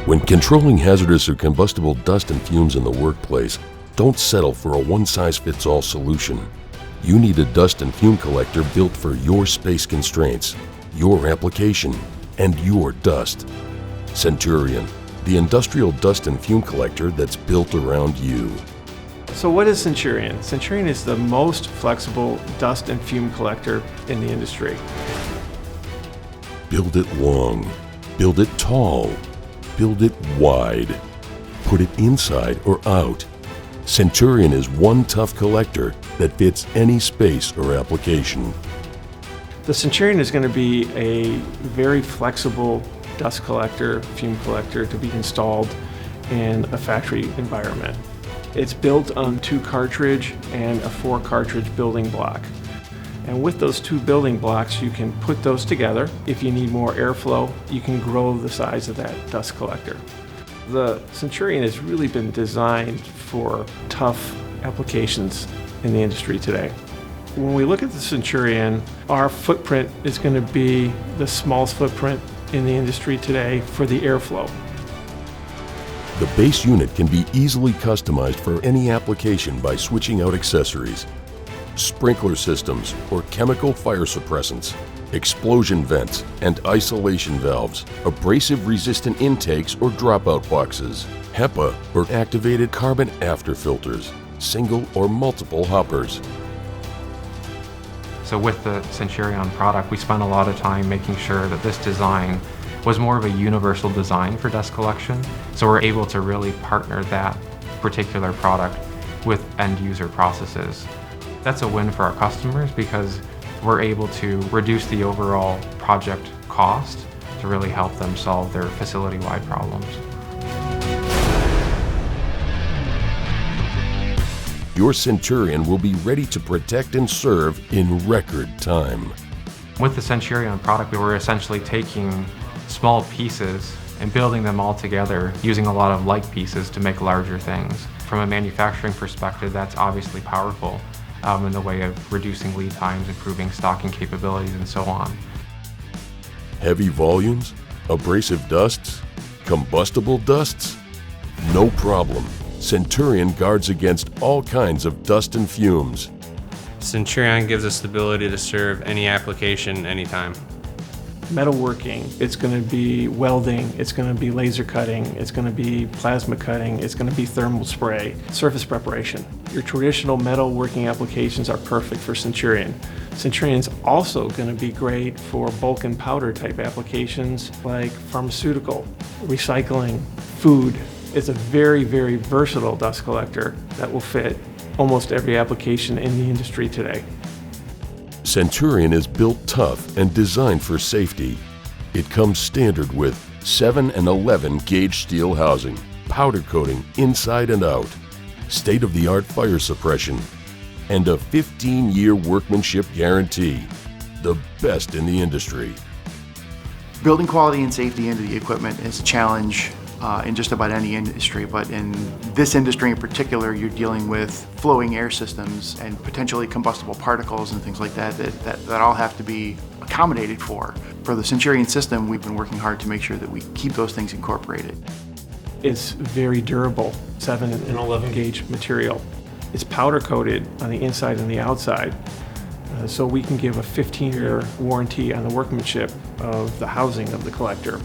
When controlling hazardous or combustible dust and fumes in the workplace, don't settle for a one-size-fits-all solution. You need a dust and fume collector built for your space constraints, your application, and your dust. Centurion, the industrial dust and fume collector that's built around you. So what is Centurion? Centurion is the most flexible dust and fume collector in the industry. Build it long, build it tall, build it wide. Put it inside or out. Centurion is one tough collector that fits any space or application. The Centurion is going to be a very flexible dust collector, fume collector to be installed in a factory environment. It's built on 2 cartridge and a 4 cartridge building block. And with those 2 building blocks, you can put those together. If you need more airflow, you can grow the size of that dust collector. The Centurion has really been designed for tough applications in the industry today. When we look at the Centurion, our footprint is going to be the smallest footprint in the industry today for the airflow. The base unit can be easily customized for any application by switching out accessories. Sprinkler systems or chemical fire suppressants, explosion vents and isolation valves, abrasive-resistant intakes or dropout boxes, HEPA or activated carbon after filters, single or multiple hoppers. So with the Centurion product, we spent a lot of time making sure that this design was more of a universal design for dust collection. So we're able to really partner that particular product with end user processes. That's a win for our customers because we're able to reduce the overall project cost to really help them solve their facility-wide problems. Your Centurion will be ready to protect and serve in record time. With the Centurion product, we were essentially taking small pieces and building them all together using a lot of like pieces to make larger things. From a manufacturing perspective, that's obviously powerful in the way of reducing lead times, improving stocking capabilities, and so on. Heavy volumes, abrasive dusts, combustible dusts? No problem. Centurion guards against all kinds of dust and fumes. Centurion gives us the ability to serve any application, anytime. Metalworking, it's going to be welding, it's going to be laser cutting, it's going to be plasma cutting, it's going to be thermal spray, surface preparation. Your traditional metalworking applications are perfect for Centurion. Centurion's also going to be great for bulk and powder type applications like pharmaceutical, recycling, food. It's a very, very versatile dust collector that will fit almost every application in the industry today. Centurion is built tough and designed for safety. It comes standard with 7 and 11 gauge steel housing, powder coating inside and out, state-of-the-art fire suppression, and a 15-year workmanship guarantee. The best in the industry. Building quality and safety into the equipment is a challenge in just about any industry, but in this industry in particular, you're dealing with flowing air systems and potentially combustible particles and things like that all have to be accommodated for. For the Centurion system, we've been working hard to make sure that we keep those things incorporated. It's very durable, 7 and 11 gauge material. It's powder coated on the inside and the outside, so we can give a 15-year warranty on the workmanship of the housing of the collector.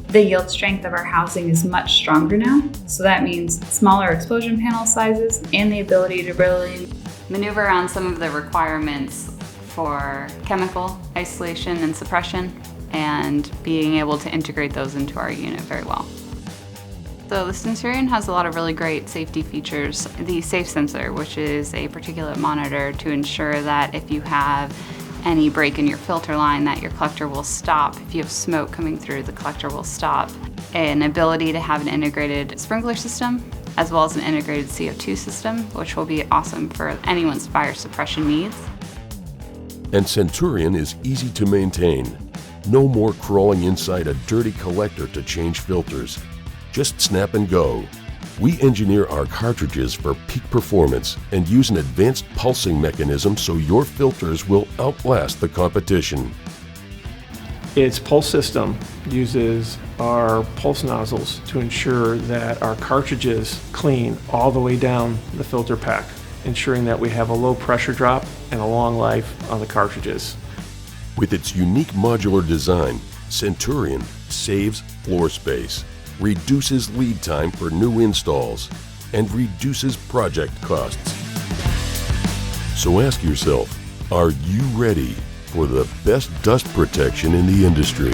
The yield strength of our housing is much stronger now, so that means smaller explosion panel sizes and the ability to really maneuver around some of the requirements for chemical isolation and suppression and being able to integrate those into our unit very well. So the Senturion has a lot of really great safety features. The safe sensor, which is a particulate monitor to ensure that if you have any break in your filter line that your collector will stop. If you have smoke coming through, the collector will stop. An ability to have an integrated sprinkler system as well as an integrated CO2 system, which will be awesome for anyone's fire suppression needs. And Centurion is easy to maintain. No more crawling inside a dirty collector to change filters. Just snap and go. We engineer our cartridges for peak performance and use an advanced pulsing mechanism so your filters will outlast the competition. Its pulse system uses our pulse nozzles to ensure that our cartridges clean all the way down the filter pack, ensuring that we have a low pressure drop and a long life on the cartridges. With its unique modular design, Centurion saves floor space, reduces lead time for new installs, and reduces project costs. So ask yourself, are you ready for the best dust protection in the industry?